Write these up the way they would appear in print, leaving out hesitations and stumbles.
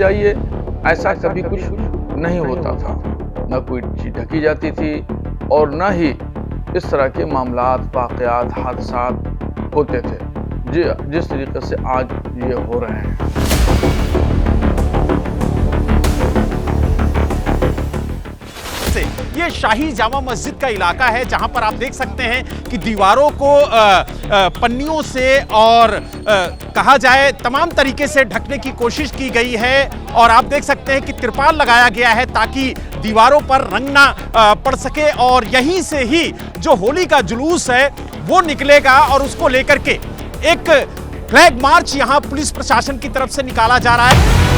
जाइए, ऐसा कभी कुछ नहीं होता था। न कोई चीज ढकी जाती थी और न ही इस तरह के मामलात, वाक़यात, हादसात होते थे जिस तरीके से आज ये हो रहे हैं। ये शाही जामा मस्जिद का इलाका है जहां पर आप देख सकते हैं कि दीवारों को पन्नियों से और कहा जाए तमाम तरीके से ढकने की कोशिश की गई है और आप देख सकते हैं कि तिरपाल लगाया गया है ताकि दीवारों पर रंग ना पड़ सके और यहीं से ही जो होली का जुलूस है वो निकलेगा और उसको लेकर के एक फ्लैग मार्च यहां पुलिस प्रशासन की तरफ से निकाला जा रहा है।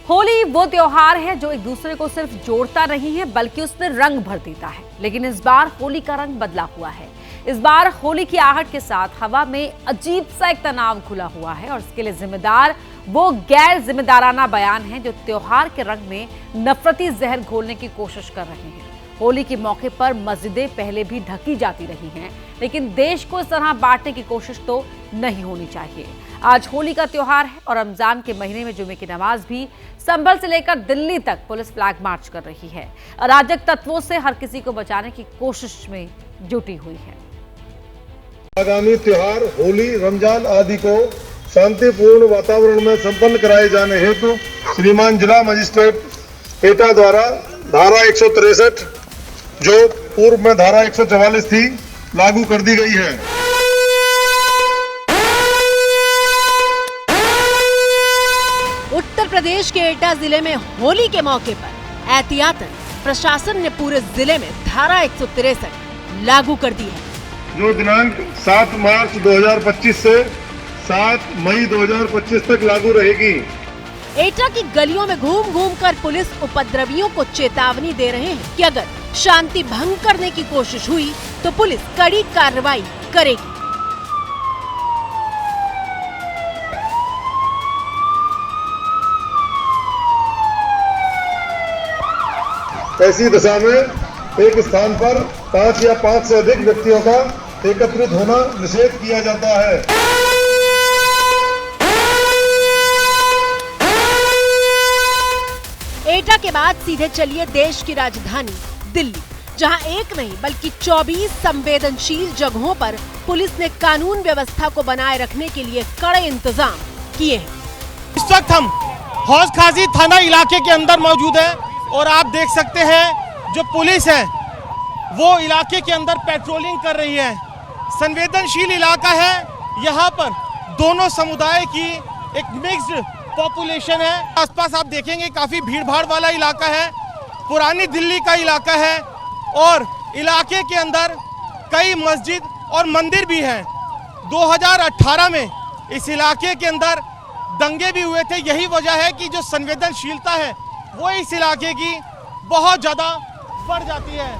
होली वो त्योहार है जो एक दूसरे को सिर्फ जोड़ता नहीं है बल्कि उसमें रंग भर देता है। लेकिन इस बार होली का रंग बदला हुआ है। इस बार होली की आहट के साथ हवा में अजीब सा एक तनाव खुला हुआ है और इसके लिए जिम्मेदार वो गैर जिम्मेदाराना बयान है जो त्योहार के रंग में नफरती जहर घोलने की कोशिश कर रहे हैं। होली के मौके पर मस्जिदें पहले भी ढकी जाती रही हैं, लेकिन देश को इस तरह बांटने की कोशिश तो नहीं होनी चाहिए। आज होली का त्योहार है और रमजान के महीने में जुमे की नमाज भी संभल से लेकर दिल्ली तक पुलिस फ्लैग मार्च कर रही है। अराजक तत्वों से हर किसी को बचाने की कोशिश में जुटी हुई है। आगामी त्योहार होली, रमजान आदि को शांतिपूर्ण वातावरण में संपन्न कराए जाने हेतु श्रीमान जिला मजिस्ट्रेट एटा द्वारा धारा 163 जो पूर्व में धारा 144 थी लागू कर दी गई है। उत्तर प्रदेश के एटा जिले में होली के मौके पर एहतियातन प्रशासन ने पूरे जिले में धारा 163 लागू कर दी है, जो दिनांक 7 मार्च 2025 से 7 मई 2025 तक लागू रहेगी। एटा की गलियों में घूम घूम कर पुलिस उपद्रवियों को चेतावनी दे रहे हैं कि अगर शांति भंग करने की कोशिश हुई तो पुलिस कड़ी कार्रवाई करेगी। ऐसी दशा में एक स्थान पर 5 या 5 से अधिक व्यक्तियों का एकत्रित होना निषेध किया जाता है। एटा के बाद सीधे चलिए देश की राजधानी दिल्ली, जहां एक नहीं बल्कि 24 संवेदनशील जगहों पर पुलिस ने कानून व्यवस्था को बनाए रखने के लिए कड़े इंतजाम किए हैं। इस वक्त हम हौज खाजी थाना इलाके के अंदर मौजूद हैं और आप देख सकते हैं जो पुलिस है वो इलाके के अंदर पेट्रोलिंग कर रही है। संवेदनशील इलाका है, यहाँ पर दोनों समुदाय की एक मिक्स्ड पॉपुलेशन है। आसपास आप देखेंगे काफी भीड़ भाड़ वाला इलाका है, पुरानी दिल्ली का इलाका है और इलाके के अंदर कई मस्जिद और मंदिर भी हैं। 2018 में इस इलाके के अंदर दंगे भी हुए थे। यही वजह है कि जो संवेदनशीलता है वो इस इलाके की बहुत ज्यादा बढ़ जाती है।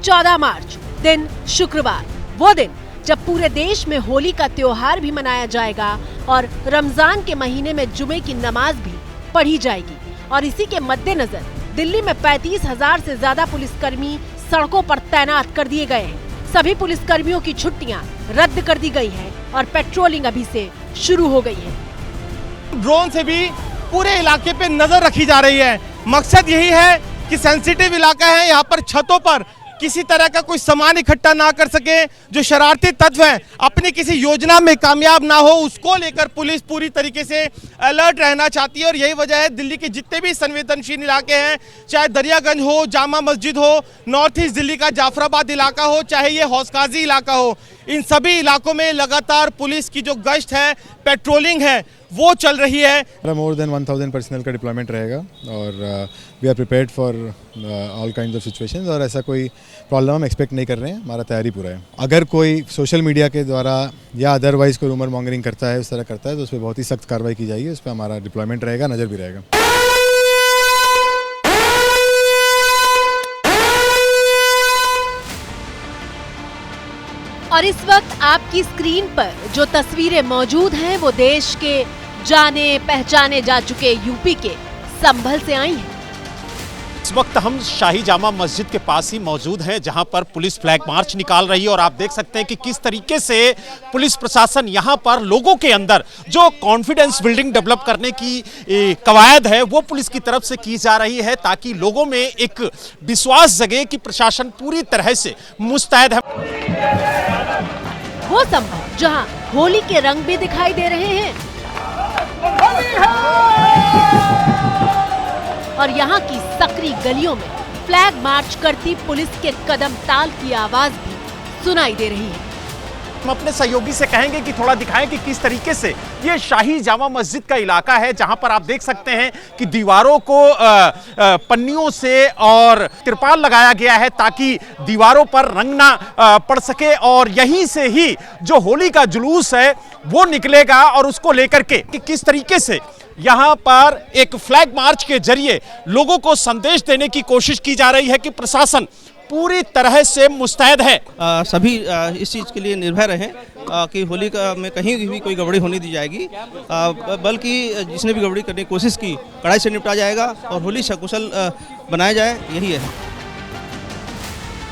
14 मार्च दिन शुक्रवार, वो दिन जब पूरे देश में होली का त्योहार भी मनाया जाएगा और रमजान के महीने में जुमे की नमाज भी पढ़ी जाएगी। और इसी के मद्देनजर दिल्ली में 35,000 से ज्यादा पुलिसकर्मी सड़कों पर तैनात कर दिए गए हैं। सभी पुलिसकर्मियों की छुट्टियां रद्द कर दी गई है और पेट्रोलिंग अभी से शुरू हो गई है। ड्रोन से भी पूरे इलाके पे नजर रखी जा रही है। मकसद यही है कि सेंसिटिव इलाका है, यहाँ पर छतों पर किसी तरह का कोई सामान इकट्ठा ना कर सके। जो शरारती तत्व हैं अपनी किसी योजना में कामयाब ना हो, उसको लेकर पुलिस पूरी तरीके से अलर्ट रहना चाहती है। और यही वजह है दिल्ली के जितने भी संवेदनशील इलाके हैं, चाहे दरियागंज हो, जामा मस्जिद हो, नॉर्थ ईस्ट दिल्ली का जाफराबाद इलाका हो, चाहे ये हौसकाजी इलाका हो, इन सभी इलाकों में लगातार पुलिस की जो गश्त है, पेट्रोलिंग है, वो चल रही है। मोर देन 1000 पर्सनल का डिप्लॉयमेंट रहेगा और we are prepared for all kinds of situations और ऐसा कोई प्रॉब्लम हम एक्सपेक्ट नहीं कर रहे हैं। हमारा तैयारी पूरा है। अगर कोई सोशल मीडिया के द्वारा या अदरवाइज कोई रूमर मॉन्गरिंग करता है, उस तरह करता है, तो उस पर बहुत ही सख्त कार्रवाई की जाएगी। उस पर हमारा डिप्लॉयमेंट रहेगा, नज़र भी रहेगा। और इस वक्त आपकी स्क्रीन पर जो तस्वीरें मौजूद हैं वो देश के जाने पहचाने जा चुके यूपी के संभल से आई हैं। इस वक्त हम शाही जामा मस्जिद के पास ही मौजूद हैं, जहां पर पुलिस फ्लैग मार्च निकाल रही है और आप देख सकते हैं कि किस तरीके से पुलिस प्रशासन यहां पर लोगों के अंदर जो कॉन्फिडेंस बिल्डिंग डेवलप करने की कवायद है वो पुलिस की तरफ से की जा रही है, ताकि लोगों में एक विश्वास जगे कि प्रशासन पूरी तरह से मुस्तैद है। वो संभव जहां होली के रंग भी दिखाई दे रहे हैं और यहाँ की सकरी गलियों में फ्लैग मार्च करती पुलिस के कदम ताल की आवाज भी सुनाई दे रही है। हम अपने सहयोगी से कहेंगे कि थोड़ा दिखाएं कि किस तरीके से ये शाही जामा मस्जिद का इलाका है, जहां पर आप देख सकते हैं कि दीवारों को पन्नियों से और तिरपाल लगाया गया है ताकि दीवारों पर रंग ना पड़ सके, और यहीं से ही जो होली का जुलूस है वो निकलेगा और उसको लेकर के कि किस तरीके से यहाँ पर एक फ्लैग मार्च के जरिए लोगों को संदेश देने की कोशिश की जा रही है कि प्रशासन पूरी तरह से मुस्तैद है। सभी इस चीज़ के लिए निर्भय रहें कि होली का में कहीं भी कोई गड़बड़ी होने दी जाएगी, बल्कि जिसने भी गड़बड़ी करने की कोशिश की कड़ाई से निपटा जाएगा और होली सकुशल बनाया जाए, यही है।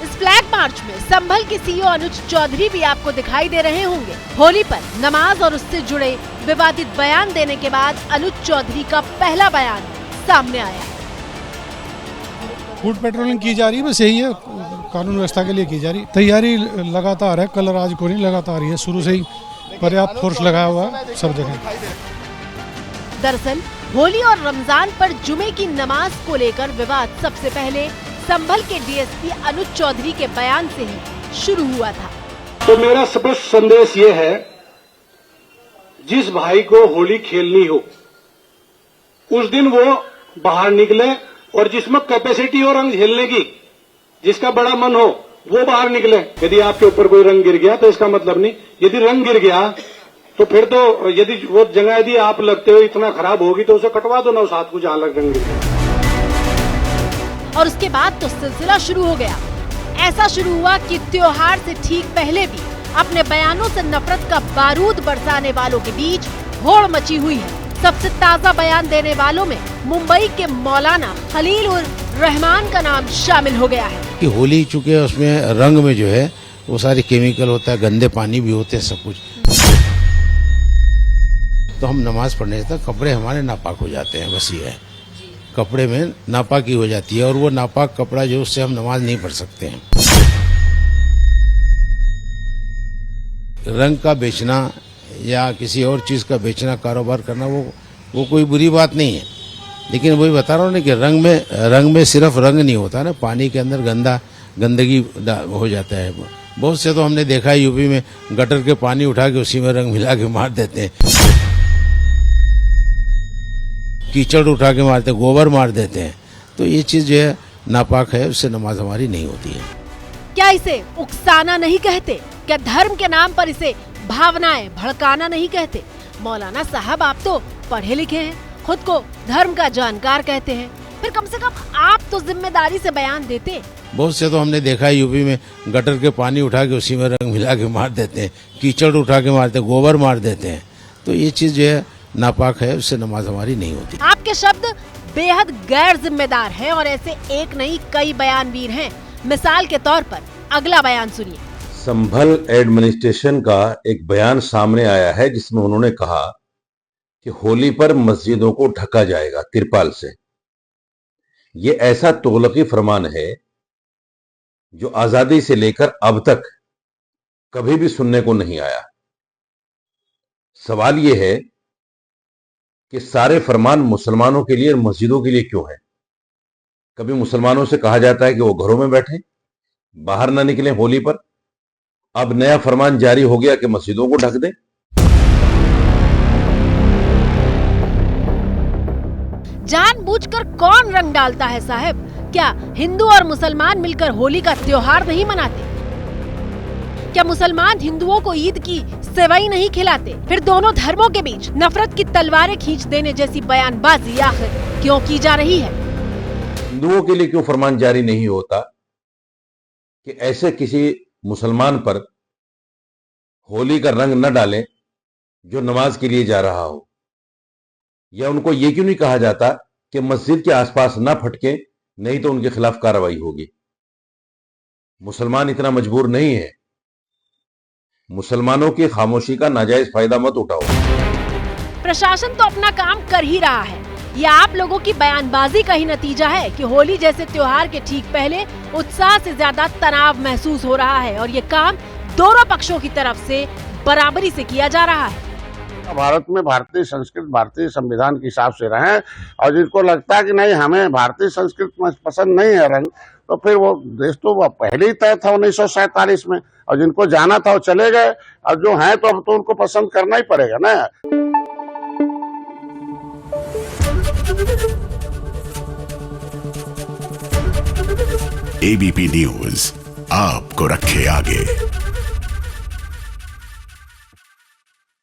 इस फ्लैग मार्च में संभल के सीईओ अनुज चौधरी भी आपको दिखाई दे रहे होंगे। होली पर नमाज और उससे जुड़े विवादित बयान देने के बाद अनुज चौधरी का पहला बयान सामने आया है। फूड पेट्रोलिंग की जा रही है, बस यही है, कानून व्यवस्था के लिए की जा रही। तैयारी लगातार है, कल आज को नहीं लगातार ही है, शुरू से ही पर्याप्त फोर्स लगाया हुआ है सब जगह। दरअसल होली और रमजान पर जुमे की नमाज को लेकर विवाद सबसे पहले संभल के डीएसपी अनुज चौधरी के बयान से ही शुरू हुआ था। तो मेरा स्पष्ट संदेश ये है, जिस भाई को होली खेलनी हो उस दिन वो बाहर निकले, और जिसमें कैपेसिटी हो रंग झेलने की, जिसका बड़ा मन हो वो बाहर निकले। यदि आपके ऊपर कोई रंग गिर गया तो इसका मतलब नहीं, यदि रंग गिर गया तो फिर तो यदि वो जगह यदि आप लगते हो इतना खराब होगी तो उसे कटवा दो ना उस हाथ को जहां लग रंग गिर गया। और उसके बाद तो सिलसिला शुरू हो गया। ऐसा शुरू हुआ कि त्योहार से ठीक पहले भी अपने बयानों से नफरत का बारूद बरसाने वालों के बीच होड़ मची हुई है। सबसे ताज़ा बयान देने वालों में मुंबई के मौलाना खलील उर रहमान का नाम शामिल हो गया है। कि होली चूंकि उसमें रंग में जो है वो सारे केमिकल होता है, गंदे पानी भी होते हैं, सब कुछ, तो हम नमाज पढ़ने तक कपड़े हमारे नापाक हो जाते हैं। बस ये है, कपड़े में नापाकी हो जाती है और वो नापाक कपड़ा जो उससे हम नमाज नहीं पढ़ सकते हैं। रंग का बेचना या किसी और चीज का बेचना, कारोबार करना वो कोई बुरी बात नहीं है, लेकिन वही बता रहा हूँ ना कि रंग में सिर्फ रंग नहीं होता ना, पानी के अंदर गंदगी हो जाता है। बहुत से तो हमने देखा है यूपी में गटर के पानी उठा के उसी में रंग मिला के मार देते हैं, कीचड़ उठा के मारते हैं, गोबर मार देते हैं। तो ये चीज जो है नापाक है, उससे नमाज हमारी नहीं होती है। क्या इसे उकसाना नहीं कहते? क्या धर्म के नाम पर इसे भावनाएं भड़काना नहीं कहते? मौलाना साहब, आप तो पढ़े लिखे हैं, खुद को धर्म का जानकार कहते हैं, फिर कम से कम आप तो जिम्मेदारी से बयान देते। बहुत से तो हमने देखा है यूपी में गटर के पानी उठा के उसी में रंग मिला के मार देते हैं, कीचड़ उठा के मारते हैं, गोबर मार देते हैं। तो ये चीज जो है नापाक है, उससे नमाज हमारी नहीं होती। आपके शब्द बेहद गैर जिम्मेदार हैं और ऐसे एक नहीं कई बयानवीर हैं। मिसाल के तौर पर अगला बयान सुनिए। संभल एडमिनिस्ट्रेशन का एक बयान सामने आया है जिसमें उन्होंने कहा कि होली पर मस्जिदों को ढका जाएगा तिरपाल से। ये ऐसा तोलकी फरमान है जो आजादी से लेकर अब तक कभी भी सुनने को नहीं आया। सवाल यह है कि सारे फरमान मुसलमानों के लिए और मस्जिदों के लिए क्यों है? कभी मुसलमानों से कहा जाता है कि वो घरों में बैठे, बाहर ना निकलें होली पर। अब नया फरमान जारी हो गया कि मस्जिदों को ढक दें। जानबूझकर कौन रंग डालता है साहब? क्या हिंदू और मुसलमान मिलकर होली का त्योहार नहीं मनाते? क्या मुसलमान हिंदुओं को ईद की सेवई नहीं खिलाते? फिर दोनों धर्मों के बीच नफरत की तलवारें खींच देने जैसी बयानबाजी आखिर क्यों की जा रही है? हिंदुओं के लिए क्यों फरमान जारी नहीं होता कि ऐसे किसी मुसलमान पर होली का रंग न डालें जो नमाज के लिए जा रहा हो? या उनको ये क्यों नहीं कहा जाता कि मस्जिद के आसपास न फटके नहीं तो उनके खिलाफ कार्रवाई होगी। मुसलमान इतना मजबूर नहीं है। मुसलमानों की खामोशी का नाजायज फायदा मत उठाओ। प्रशासन तो अपना काम कर ही रहा है। ये आप लोगों की बयानबाजी का ही नतीजा है कि होली जैसे त्योहार के ठीक पहले उत्साह से ज्यादा तनाव महसूस हो रहा है और ये काम दोनों पक्षों की तरफ से बराबरी से किया जा रहा है। भारत में भारतीय संस्कृति भारतीय संविधान के हिसाब से रहें, और जिनको लगता है कि नहीं हमें भारतीय संस्कृति में पसंद नहीं है रंग, तो फिर वो देश तो पहले ही तय था 1947 में, और जिनको जाना था वो चले गए, और जो हैं तो अब तो उनको पसंद करना ही पड़ेगा ना। एबीपी न्यूज आपको रखे आगे।